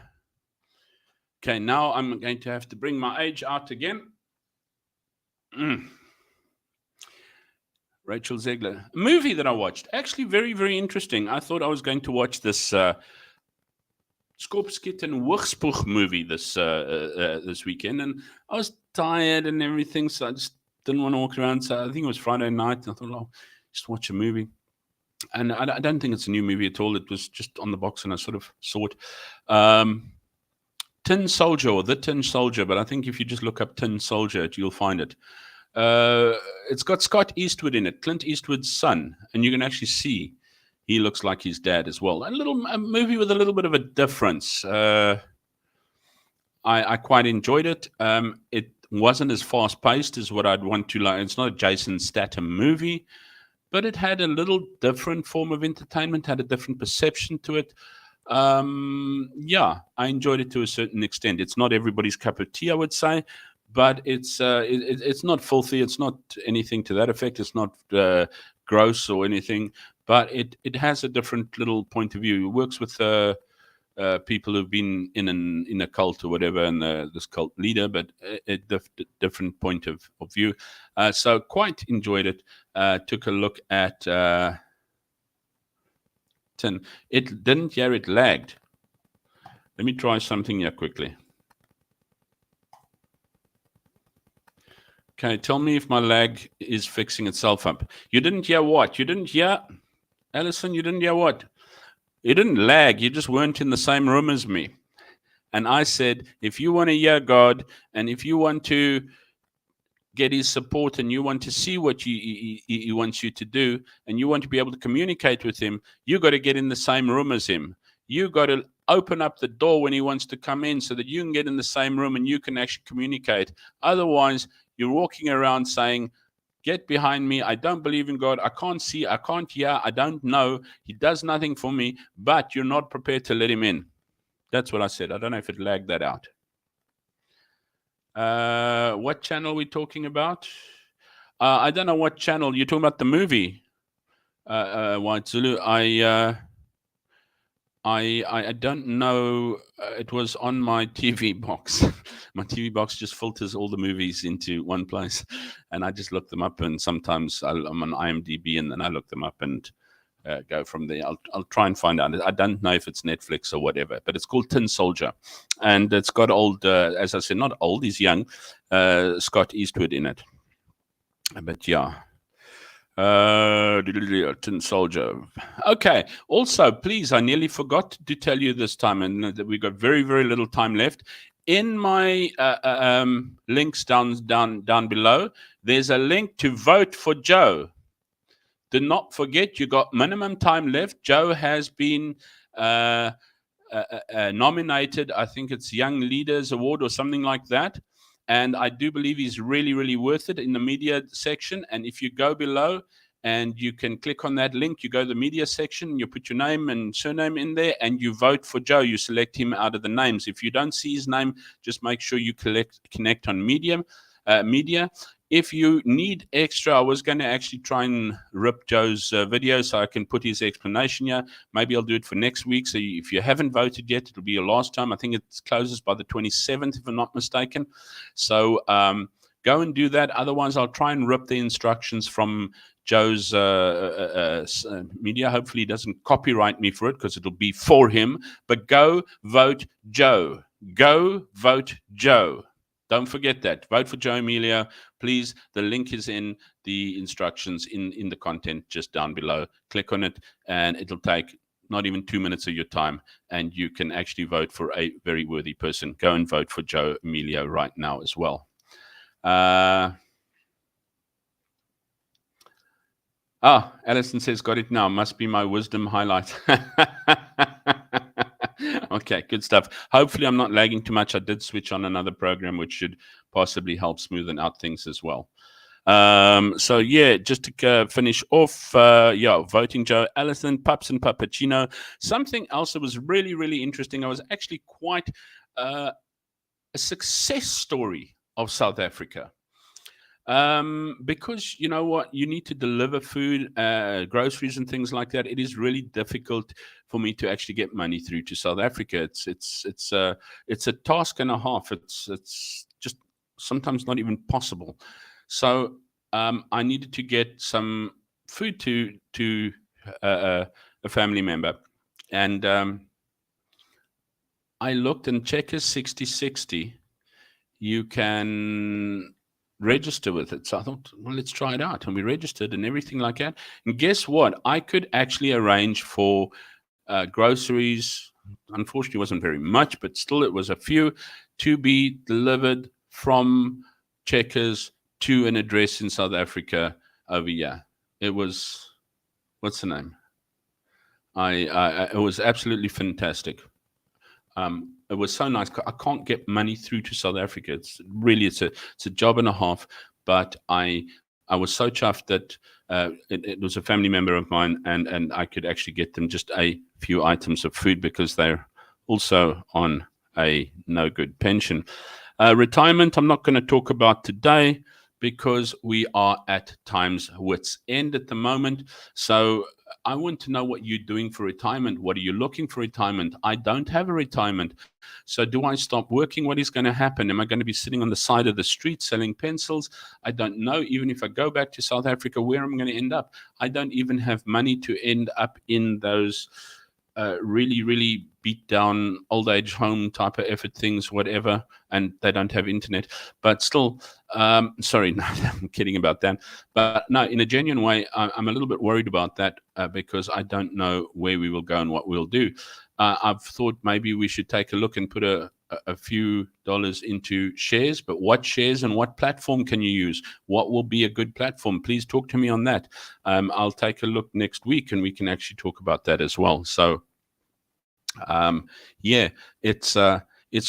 [SPEAKER 1] Okay, now I'm going to have to bring my age out again. Rachel Zegler. A movie that I watched. Actually very, very interesting. I thought I was going to watch this Skorpskiet and Woogspoeg movie this weekend, and I was tired and everything, so I just didn't want to walk around. So I think it was Friday night. And I thought, oh, just watch a movie. And I don't think it's a new movie at all. It was just on the box, and I sort of saw it. Tin Soldier, or The Tin Soldier, but I think if you just look up Tin Soldier, you'll find it. It's got Scott Eastwood in it, Clint Eastwood's son, and you can actually see he looks like his dad as well. A movie with a little bit of a difference. I quite enjoyed it. It wasn't as fast paced as what I'd want to like. It's not a Jason Statham movie, but it had a little different form of entertainment, had a different perception to it. Yeah, I enjoyed it to a certain extent. It's not everybody's cup of tea, I would say, but it's not filthy. It's not anything to that effect. It's not gross or anything, but it has a different little point of view. It works with people who've been in a cult or whatever, and this cult leader, but a different point of view. So quite enjoyed it. Took a look at Tin. It didn't hear it lagged. Let me try something here quickly. Okay, tell me if my lag is fixing itself up. You didn't hear what? You didn't hear, Alison, you didn't hear what? You didn't lag. You just weren't in the same room as me. And I said, if you want to hear God, and if you want to get his support, and you want to see what he wants you to do, and you want to be able to communicate with him, you got to get in the same room as him. You got to open up the door when he wants to come in so that you can get in the same room and you can actually communicate. Otherwise, you're walking around saying, get behind me. I don't believe in God. I can't see. I can't hear. I don't know. He does nothing for me, but you're not prepared to let him in. That's what I said. I don't know if it lagged that out. What channel are we talking about? I don't know what channel. You're talking about the movie, White Zulu. I don't know. It was on my TV box. My TV box just filters all the movies into one place, and I just look them up. And sometimes I'm on IMDb, and then I look them up and go from there. I'll try and find out. I don't know if it's Netflix or whatever, but it's called Tin Soldier, and it's got old, as I said, not old. He's young, Scott Eastwood in it. But yeah. Tin Soldier. Okay. Also, please, I nearly forgot to tell you this time, and that we got very, very little time left. In my links down below, there's a link to vote for Joe. Do not forget, you got minimum time left. Joe has been nominated. I think it's Young Leaders Award or something like that. And I do believe he's really, really worth it in the media section. And if you go below and you can click on that link, you go to the media section, you put your name and surname in there, and you vote for Joe. You select him out of the names. If you don't see his name, just make sure you connect on media. If you need extra, I was going to actually try and rip Joe's video so I can put his explanation here. Maybe I'll do it for next week. So if you haven't voted yet, it'll be your last time. I think it closes by the 27th, if I'm not mistaken. So go and do that. Otherwise, I'll try and rip the instructions from Joe's media. Hopefully he doesn't copyright me for it, because it'll be for him. But go vote Joe. Go vote Joe. Don't forget that. Vote for Joe Emilio, please. The link is in the instructions in the content just down below. Click on it, and it'll take not even 2 minutes of your time, and you can actually vote for a very worthy person. Go and vote for Joe Emilio right now as well. Alison says, got it now. Must be my wisdom highlight. Okay, good stuff. Hopefully I'm not lagging too much. I did switch on another program, which should possibly help smoothen out things as well. So yeah, just to finish off, voting Joe, Alison, Pups and Puppuccino. Something else that was really, really interesting. I was actually quite a success story of South Africa. Because you know what, you need to deliver food, groceries and things like that. It is really difficult for me to actually get money through to South Africa. It's a task and a half. It's just sometimes not even possible. So I needed to get some food to a family member, and I looked, and Checkers 6060, you can register with it. So I thought, well, let's try it out. And we registered and everything like that. And guess what? I could actually arrange for groceries. Unfortunately, it wasn't very much, but still it was a few, to be delivered from Checkers to an address in South Africa over here. It was, what's the name? It was absolutely fantastic. It was so nice. I can't get money through to South Africa. It's a job and a half. But I was so chuffed that it was a family member of mine, and I could actually get them just a few items of food because they're also on a no good pension. Retirement, I'm not going to talk about today because we are at time's wit's end at the moment. So I want to know what you're doing for retirement. What are you looking for retirement? I don't have a retirement. So do I stop working? What is going to happen? Am I going to be sitting on the side of the street selling pencils? I don't know. Even if I go back to South Africa, where am I going to end up? I don't even have money to end up in those really, really beat down old age home type of effort things, whatever, and they don't have internet. But still, sorry, no, I'm kidding about that. But no, in a genuine way, I'm a little bit worried about that because I don't know where we will go and what we'll do. I've thought maybe we should take a look and put a few dollars into shares, but what shares and what platform can you use? What will be a good platform? Please talk to me on that. I'll take a look next week and we can actually talk about that as well. So, yeah, it's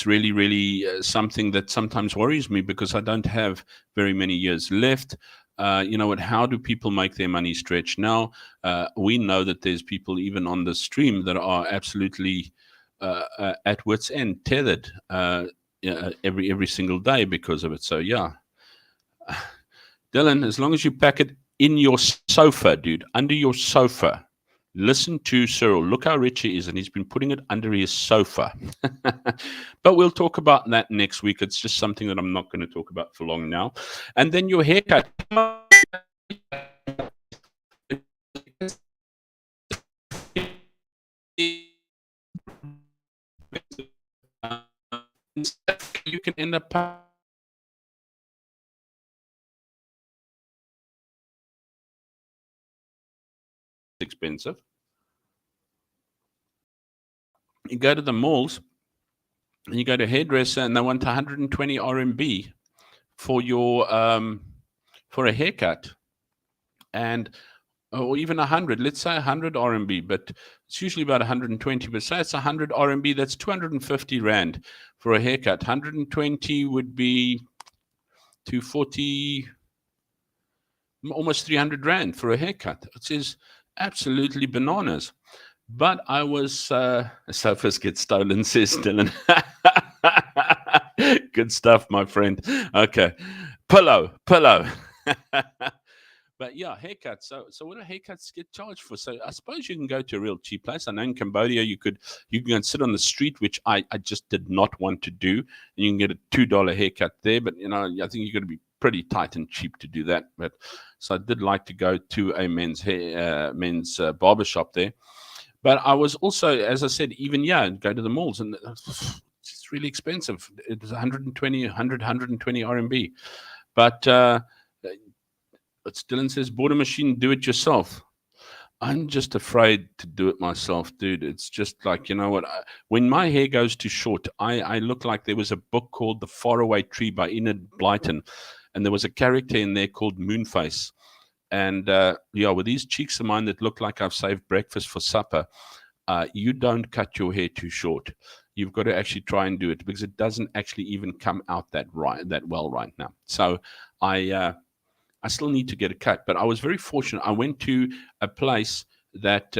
[SPEAKER 1] really, really something that sometimes worries me because I don't have very many years left. You know what? How do people make their money stretch? Now, we know that there's people even on the stream that are absolutely at wit's end, tethered every single day because of it. So yeah, Dylan, as long as you pack it in your sofa, dude, under your sofa. Listen to Cyril. Look how rich he is, and he's been putting it under his sofa. But we'll talk about that next week. It's just something that I'm not going to talk about for long now. And then your haircut. You can end up expensive. You go to the malls and you go to a hairdresser and they want 120 RMB for your for a haircut, and or even 100. Let's say 100 RMB, but it's usually about 120. But say it's 100 RMB, that's 250 rand for a haircut. 120 would be 240, almost 300 rand for a haircut. It is absolutely bananas. But I was sofas get stolen, says Dylan. Good stuff, my friend. Okay, pillow. But yeah, haircuts. So what do haircuts get charged for? So I suppose you can go to a real cheap place. I know in Cambodia you can go and sit on the street, which I just did not want to do. And you can get a $2 haircut there, but you know, I think you've got to be pretty tight and cheap to do that. But so I did like to go to a men's barber shop there. But I was also, as I said, even go to the malls, and it's really expensive. It's 120 RMB. But Dylan says, border machine, do it yourself. I'm just afraid to do it myself, dude. It's just like, you know what? When my hair goes too short, I look like there was a book called The Faraway Tree by Enid Blyton, and there was a character in there called Moonface. And with these cheeks of mine that look like I've saved breakfast for supper, you don't cut your hair too short. You've got to actually try and do it because it doesn't actually even come out that well right now. So I still need to get a cut, but I was very fortunate. I went to a place that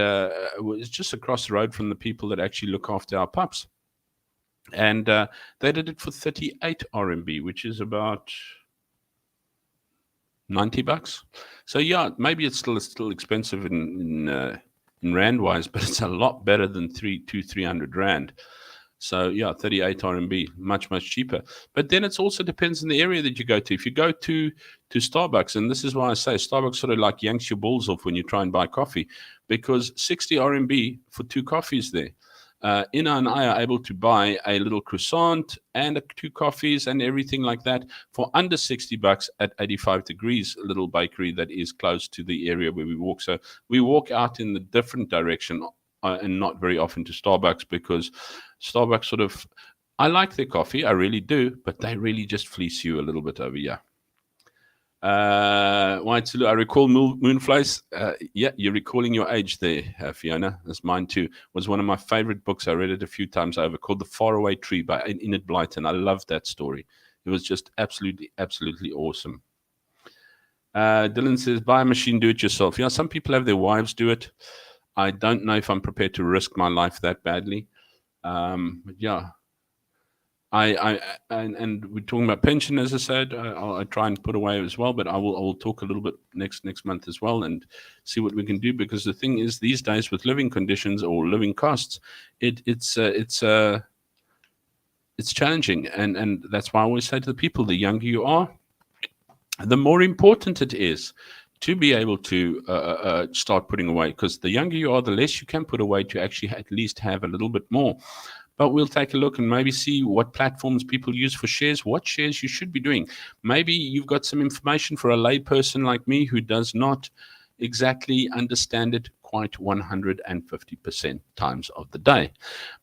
[SPEAKER 1] was just across the road from the people that actually look after our pups, and they did it for 38 RMB, which is about $90. So yeah, maybe it's still expensive in rand wise, but it's a lot better than 300 rand. So yeah, 38 RMB, much cheaper. But then it also depends on the area that you go to. If you go to Starbucks, and this is why I say Starbucks sort of like yanks your balls off when you try and buy coffee, because 60 RMB for 2 coffees there. Ina and I are able to buy a little croissant and 2 coffees and everything like that for under $60 at 85 degrees, a little bakery that is close to the area where we walk. So we walk out in the different direction and not very often to Starbucks, because Starbucks sort of, I like their coffee, I really do, but they really just fleece you a little bit over here. Wyatt, I recall Moonflies. Yeah, you're recalling your age there, Fiona. That's mine too. Was one of my favorite books. I read it a few times over, called The Faraway Tree by Enid Blyton. I loved that story. It was just absolutely, absolutely awesome. Dylan says, buy a machine, do it yourself. Yeah, some people have their wives do it. I don't know if I'm prepared to risk my life that badly. But yeah. And we're talking about pension, as I said. I try and put away as well, but I will talk a little bit next month as well and see what we can do, because the thing is, these days with living conditions or living costs, it's challenging, and that's why I always say to the people, the younger you are, the more important it is to be able to start putting away, because the younger you are, the less you can put away to actually at least have a little bit more. But we'll take a look and maybe see what platforms people use for shares, what shares you should be doing. Maybe you've got some information for a layperson like me who does not exactly understand it quite 150% times of the day.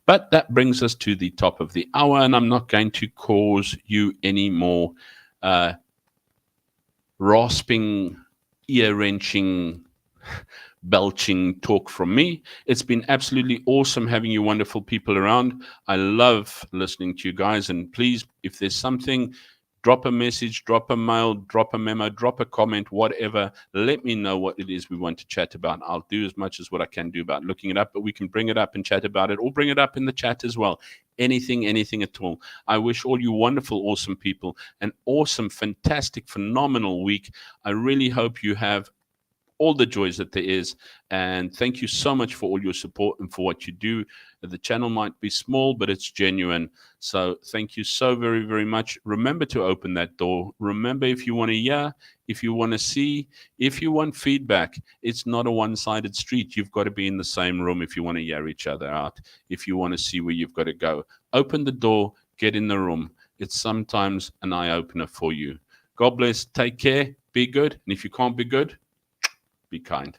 [SPEAKER 1] But that brings us to the top of the hour, and I'm not going to cause you any more rasping, ear-wrenching, belching talk from me. It's been absolutely awesome having you wonderful people around. I love listening to you guys, and please, if there's something, drop a message, drop a mail, drop a memo, drop a comment, whatever. Let me know what it is we want to chat about. I'll do as much as what I can do about looking it up, but we can bring it up and chat about it, or bring it up in the chat as well. Anything at all. I wish all you wonderful, awesome people an awesome, fantastic, phenomenal week. I really hope you have all the joys that there is, and thank you so much for all your support and for what you do. The channel might be small, but it's genuine, so thank you so very, very much. Remember to open that door. Remember, if you want to hear, if you want to see, if you want feedback, it's not a one-sided street. You've got to be in the same room if you want to hear each other out, if you want to see where you've got to go. Open the door, get in the room. It's sometimes an eye-opener for you. God bless, take care, be good, and if you can't be good, be kind.